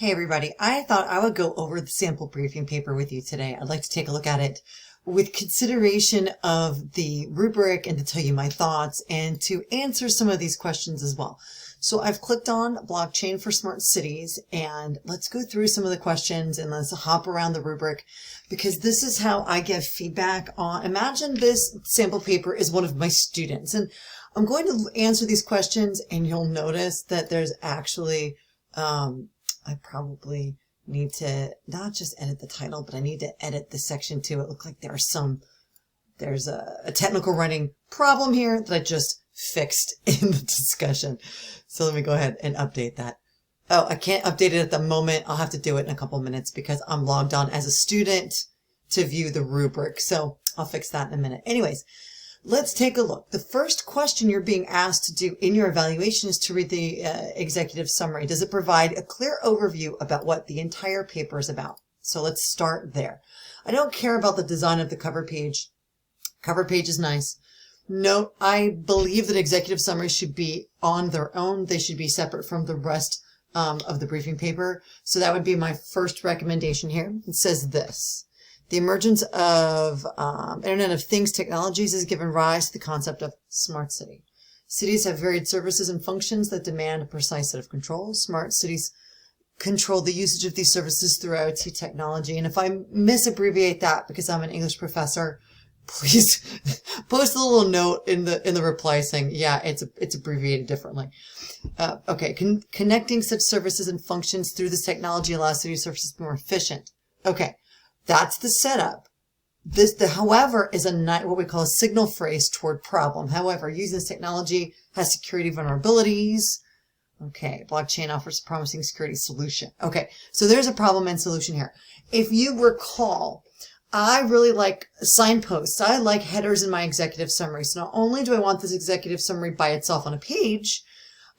Hey everybody, I thought I would go over the sample briefing paper with you today. I'd like to take a look at it with consideration of the rubric and to tell you my thoughts and to answer some of these questions as well. So I've clicked on blockchain for smart cities and let's go through some of the questions and let's hop around the rubric because this is how I give feedback on. Imagine this sample paper is one of my students and I'm going to answer these questions and you'll notice that there's actually I probably need to not just edit the title, but I need to edit the section too. It looked like there's a technical running problem here that I just fixed in the discussion. So let me go ahead and update that. Oh, I can't update it at the moment. I'll have to do it in a couple minutes because I'm logged on as a student to view the rubric. So I'll fix that in a minute. Anyways, let's take a look. The first question you're being asked to do in your evaluation is to read the executive summary. Does it provide a clear overview about what the entire paper is about? So let's start there. I don't care about the design of the cover page. Cover page is nice. Note, I believe that executive summaries should be on their own. They should be separate from the rest of the briefing paper. So that would be my first recommendation here. It says this. The emergence of Internet of Things technologies has given rise to the concept of smart city. Cities have varied services and functions that demand a precise set of controls. Smart cities control the usage of these services through IoT technology. And if I misabbreviate that because I'm an English professor, please post a little note in the reply saying, yeah, it's abbreviated differently. Okay, connecting such services and functions through this technology allows city services to be more efficient. Okay. That's the setup. The however is what we call a signal phrase toward problem. However, using this technology has security vulnerabilities. Okay, blockchain offers a promising security solution. Okay, so there's a problem and solution here. If you recall, I really like signposts. I like headers in my executive summary. So not only do I want this executive summary by itself on a page,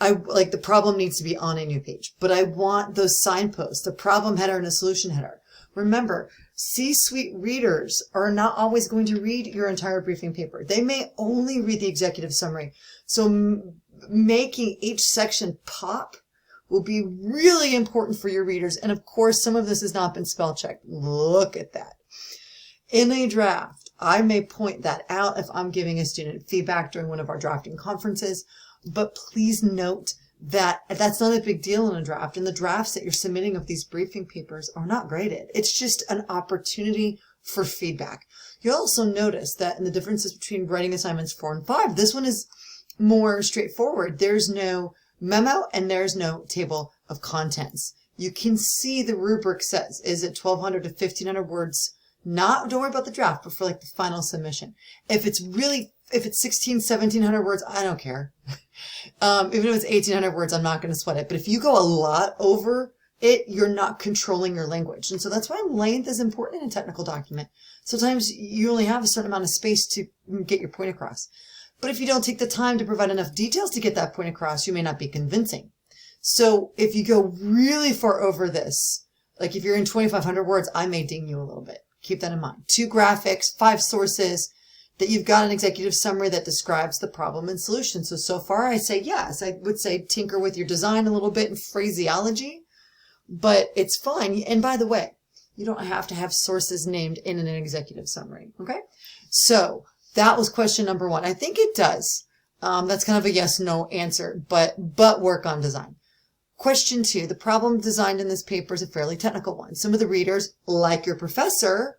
I like the problem needs to be on a new page, but I want those signposts, the problem header and a solution header. Remember, C-suite readers are not always going to read your entire briefing paper. They may only read the executive summary. So making each section pop will be really important for your readers. And of course, some of this has not been spell checked. Look at that. In a draft, I may point that out if I'm giving a student feedback during one of our drafting conferences, but please note that that's not a big deal in a draft. And the drafts that you're submitting of these briefing papers are not graded. It's just an opportunity for feedback. You'll also notice that in the differences between writing assignments 4 and 5, this one is more straightforward. There's no memo and there's no table of contents. You can see the rubric says, is it 1,200 to 1,500 words? Don't worry about the draft, but for like the final submission. If it's 1,700 words, I don't care. Even if it's 1,800 words, I'm not going to sweat it. But if you go a lot over it, you're not controlling your language. And so that's why length is important in a technical document. Sometimes you only have a certain amount of space to get your point across. But if you don't take the time to provide enough details to get that point across, you may not be convincing. So if you go really far over this, like if you're in 2,500 words, I may ding you a little bit. Keep that in mind. 2 graphics, 5 sources, that you've got an executive summary that describes the problem and solution. So far I say yes. I would say tinker with your design a little bit and phraseology, but it's fine. And by the way, you don't have to have sources named in an executive summary. Okay. So that was question number 1. I think it does. That's kind of a yes/no answer, but work on design. Question 2, the problem designed in this paper is a fairly technical one. Some of the readers, like your professor,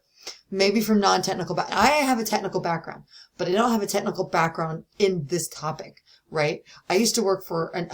maybe from non-technical I have a technical background, but I don't have a technical background in this topic, right? I used to work for an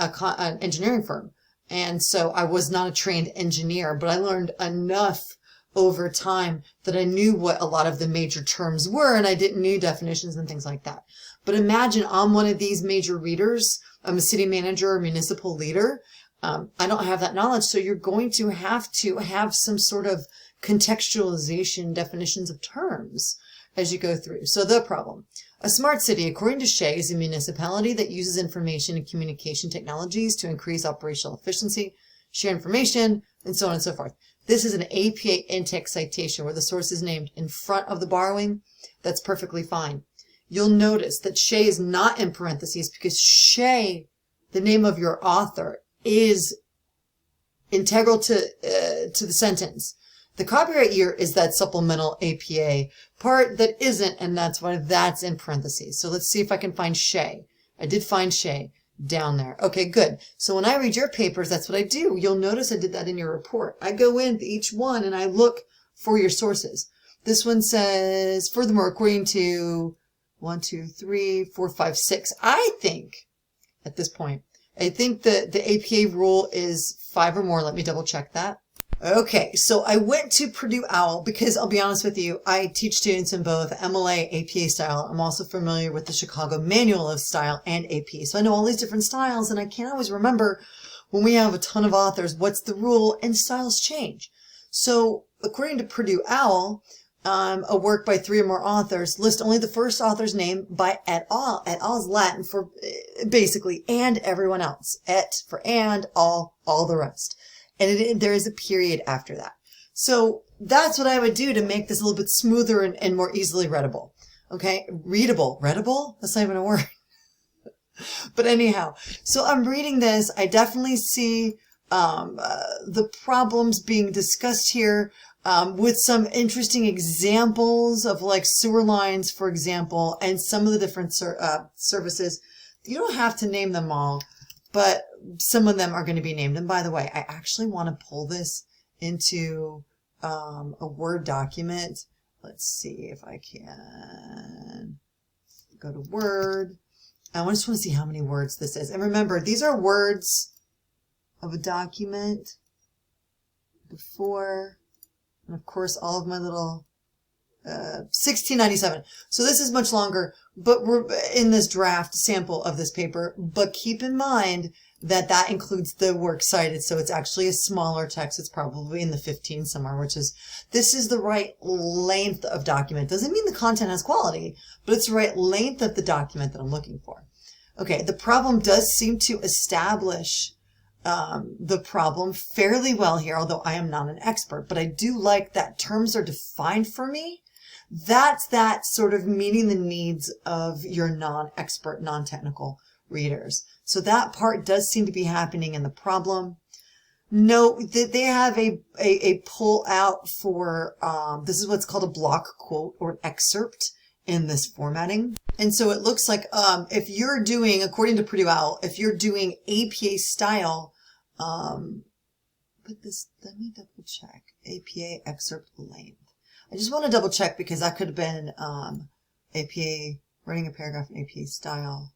engineering firm, and so I was not a trained engineer, but I learned enough over time that I knew what a lot of the major terms were, and I didn't know definitions and things like that. But imagine I'm one of these major readers. I'm a city manager or municipal leader. I don't have that knowledge, so you're going to have some sort of contextualization definitions of terms as you go through. So the problem. A smart city, according to Shea, is a municipality that uses information and communication technologies to increase operational efficiency, share information, and so on and so forth. This is an APA in-text citation where the source is named in front of the borrowing. That's perfectly fine. You'll notice that Shea is not in parentheses because Shea, the name of your author, is integral to the sentence. The copyright year is that supplemental APA part that isn't, and that's why that's in parentheses. So let's see if I can find Shay. I did find Shay down there. Okay, good. So when I read your papers, that's what I do. You'll notice I did that in your report. I go in each one and I look for your sources. This one says, furthermore, according to 1, 2, 3, 4, 5, 6, I think at this point, I think the APA rule is 5 or more. Let me double check that. Okay, so I went to Purdue OWL because I'll be honest with you, I teach students in both MLA, APA style. I'm also familiar with the Chicago Manual of Style and APA. So I know all these different styles, and I can't always remember when we have a ton of authors, what's the rule, and styles change. So according to Purdue OWL, a work by 3 or more authors, list only the first author's name by et al. Et al is Latin for basically and everyone else. Et for and, all the rest. And there is a period after that. So that's what I would do to make this a little bit smoother and more easily readable. Okay? Readable. Readable? That's not even a word. But anyhow, so I'm reading this. I definitely see the problems being discussed here with some interesting examples of like sewer lines, for example, and some of the different services. You don't have to name them all, but some of them are going to be named. And by the way, I actually want to pull this into a Word document. Let's see if I can go to Word. I just want to see how many words this is. And remember, these are words of a document before, and of course, all of my little 1697. So this is much longer, but we're in this draft sample of this paper. But keep in mind that that includes the works cited. So it's actually a smaller text. It's probably in the 15 somewhere, which is, this is the right length of document. Doesn't mean the content has quality, but it's the right length of the document that I'm looking for. Okay, the problem does seem to establish the problem fairly well here, although I am not an expert, but I do like that terms are defined for me. That's that sort of meeting the needs of your non-expert, non-technical readers. So that part does seem to be happening in the problem. Note that they have a pull out for, this is what's called a block quote or an excerpt in this formatting. And so it looks like, if you're doing, according to Purdue OWL, if you're doing APA style, but this, let me double check, APA excerpt length. I just want to double check because that could have been, APA, writing a paragraph in APA style.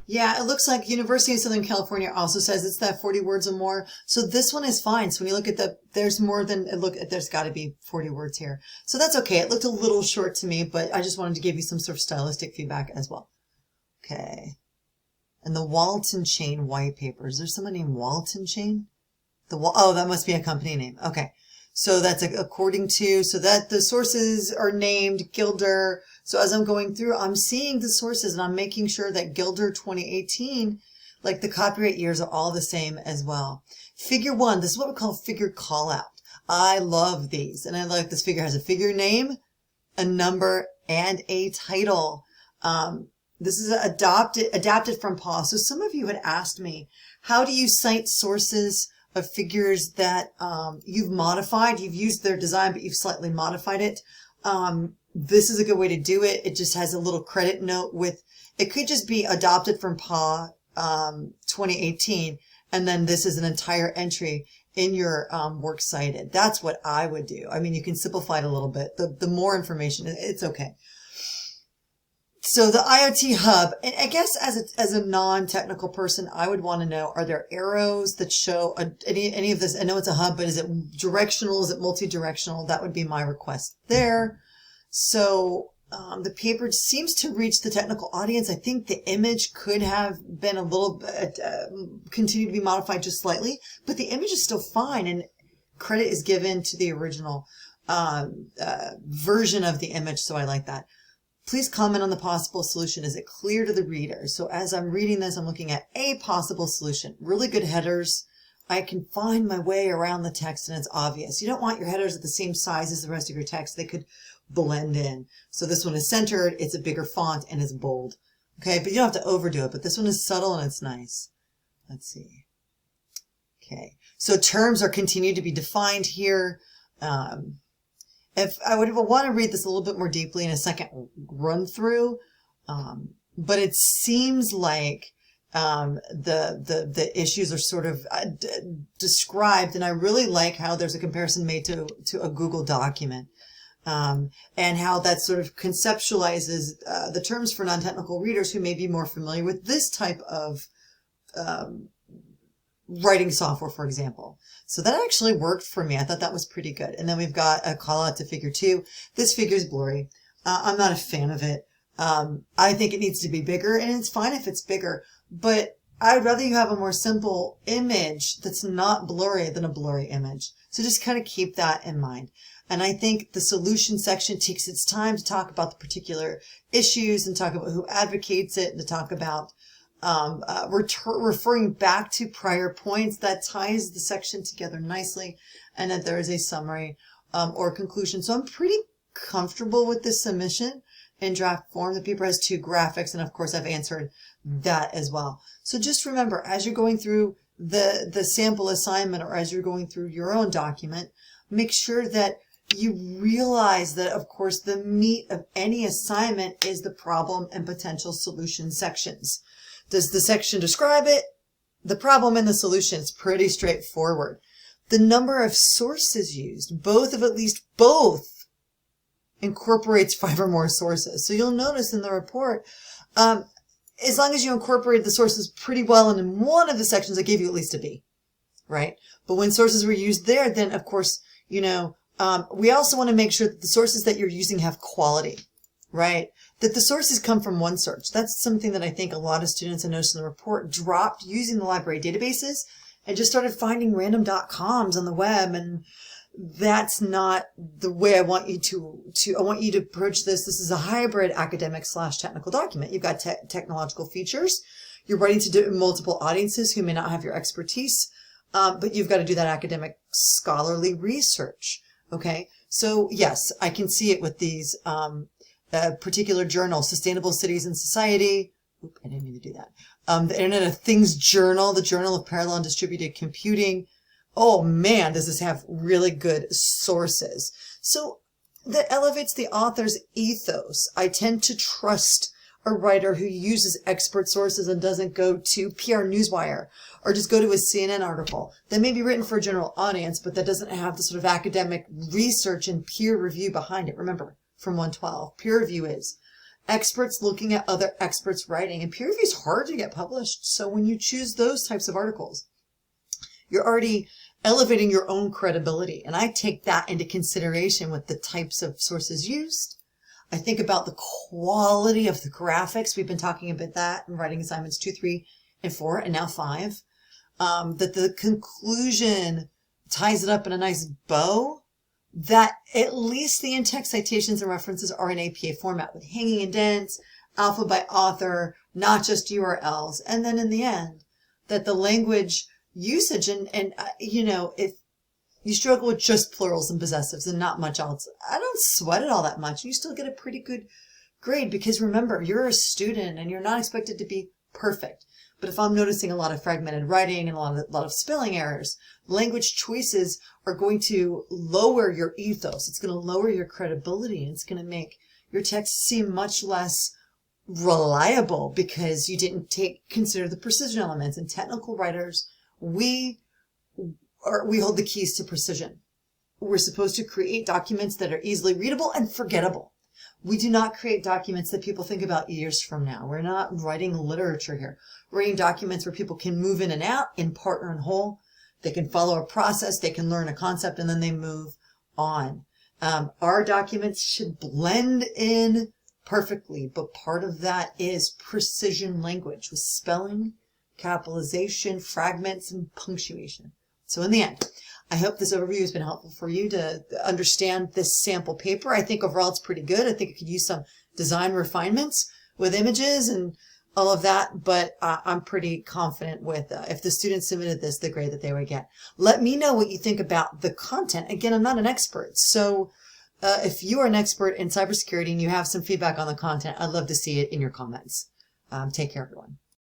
Yeah, it looks like University of Southern California also says it's that 40 words or more. So this one is fine. So when you look at there's more than, there's got to be 40 words here. So that's okay. It looked a little short to me, but I just wanted to give you some sort of stylistic feedback as well. Okay. And the Walton Chain white paper. Is there someone named Walton Chain? Oh, that must be a company name. Okay. So that's according to, so that the sources are named Gilder. So as I'm going through, I'm seeing the sources and I'm making sure that Gilder 2018, like the copyright years are all the same as well. Figure 1, this is what we call figure call out. I love these. And I like this figure has a figure name, a number, and a title. This is adapted from PAW. So some of you had asked me, how do you cite sources of figures that you've modified? You've used their design, but you've slightly modified it. This is a good way to do it. It just has a little credit note with, it could just be adopted from PAW 2018, and then this is an entire entry in your works cited. That's what I would do. I mean, you can simplify it a little bit. The more information, it's okay. So the IoT hub, and I guess as a non-technical person, I would want to know, are there arrows that show any of this? I know it's a hub, but is it directional? Is it multi-directional? That would be my request there. So the paper seems to reach the technical audience. I think the image could have been a little bit, continue to be modified just slightly, but the image is still fine, and credit is given to the original version of the image, so I like that. Please comment on the possible solution. Is it clear to the reader? So as I'm reading this, I'm looking at a possible solution. Really good headers. I can find my way around the text and it's obvious. You don't want your headers at the same size as the rest of your text. They could blend in. So this one is centered. It's a bigger font and it's bold. Okay, but you don't have to overdo it. But this one is subtle and it's nice. Let's see. Okay. So terms are continued to be defined here. If I would want to read this a little bit more deeply in a second run through, but it seems like the issues are sort of described, and I really like how there's a comparison made to a Google document, and how that sort of conceptualizes the terms for non-technical readers who may be more familiar with this type of writing software, for example. So that actually worked for me. I thought that was pretty good. And then we've got a call out to figure 2. This figure is blurry. I'm not a fan of it. I think it needs to be bigger, and it's fine if it's bigger, but I'd rather you have a more simple image that's not blurry than a blurry image. So just kind of keep that in mind. And I think the solution section takes its time to talk about the particular issues and talk about who advocates it, and to talk about referring back to prior points. That ties the section together nicely, and that there is a summary or conclusion. So I'm pretty comfortable with this submission in draft form. The paper has 2 graphics, and of course I've answered that as well. So just remember, as you're going through the sample assignment, or as you're going through your own document, make sure that you realize that, of course, the meat of any assignment is the problem and potential solution sections. Does the section describe it? The problem and the solution is pretty straightforward. The number of sources used, both incorporates 5 or more sources. So you'll notice in the report, as long as you incorporated the sources pretty well in one of the sections, I gave you at least a B, right? But when sources were used there, then of course, we also want to make sure that the sources that you're using have quality, right? That the sources come from one search. That's something that I think a lot of students, I noticed in the report, dropped using the library databases and just started finding random .coms on the web. And that's not the way I want you I want you to approach this. This is a hybrid academic/technical document. You've got technological features. You're writing to multiple audiences who may not have your expertise, but you've got to do that academic scholarly research. Okay. So yes, I can see it with these, particular journal, Sustainable Cities and Society. Oop, I didn't mean to do that. The Internet of Things Journal, the Journal of Parallel and Distributed Computing. Oh man, does this have really good sources. So that elevates the author's ethos. I tend to trust a writer who uses expert sources and doesn't go to PR Newswire or just go to a CNN article that may be written for a general audience, but that doesn't have the sort of academic research and peer review behind it. Remember, from 112, peer review is experts looking at other experts writing, and peer review is hard to get published. So when you choose those types of articles, you're already elevating your own credibility. And I take that into consideration with the types of sources used. I think about the quality of the graphics. We've been talking about that in writing assignments 2, 3, and 4, and now 5. That the conclusion ties it up in a nice bow. That at least the in-text citations and references are in APA format with hanging indents, alpha by author, not just URLs. And then in the end, that the language usage and if you struggle with just plurals and possessives and not much else, I don't sweat it all that much. You still get a pretty good grade, because remember, you're a student and you're not expected to be perfect. But if I'm noticing a lot of fragmented writing and a lot of spelling errors, language choices are going to lower your ethos. It's going to lower your credibility, and it's going to make your text seem much less reliable because you didn't consider the precision elements. And technical writers, we hold the keys to precision. We're supposed to create documents that are easily readable and forgettable. We do not create documents that people think about years from now. We're not writing literature here. We're writing documents where people can move in and out in part or in whole. They can follow a process, they can learn a concept, and then they move on. Our documents should blend in perfectly, but part of that is precision language with spelling, capitalization, fragments, and punctuation. So in the end, I hope this overview has been helpful for you to understand this sample paper. I think overall it's pretty good. I think it could use some design refinements with images and all of that, but I'm pretty confident with if the students submitted this, the grade that they would get. Let me know what you think about the content. Again, I'm not an expert, so if you are an expert in cybersecurity and you have some feedback on the content, I'd love to see it in your comments. Take care, everyone.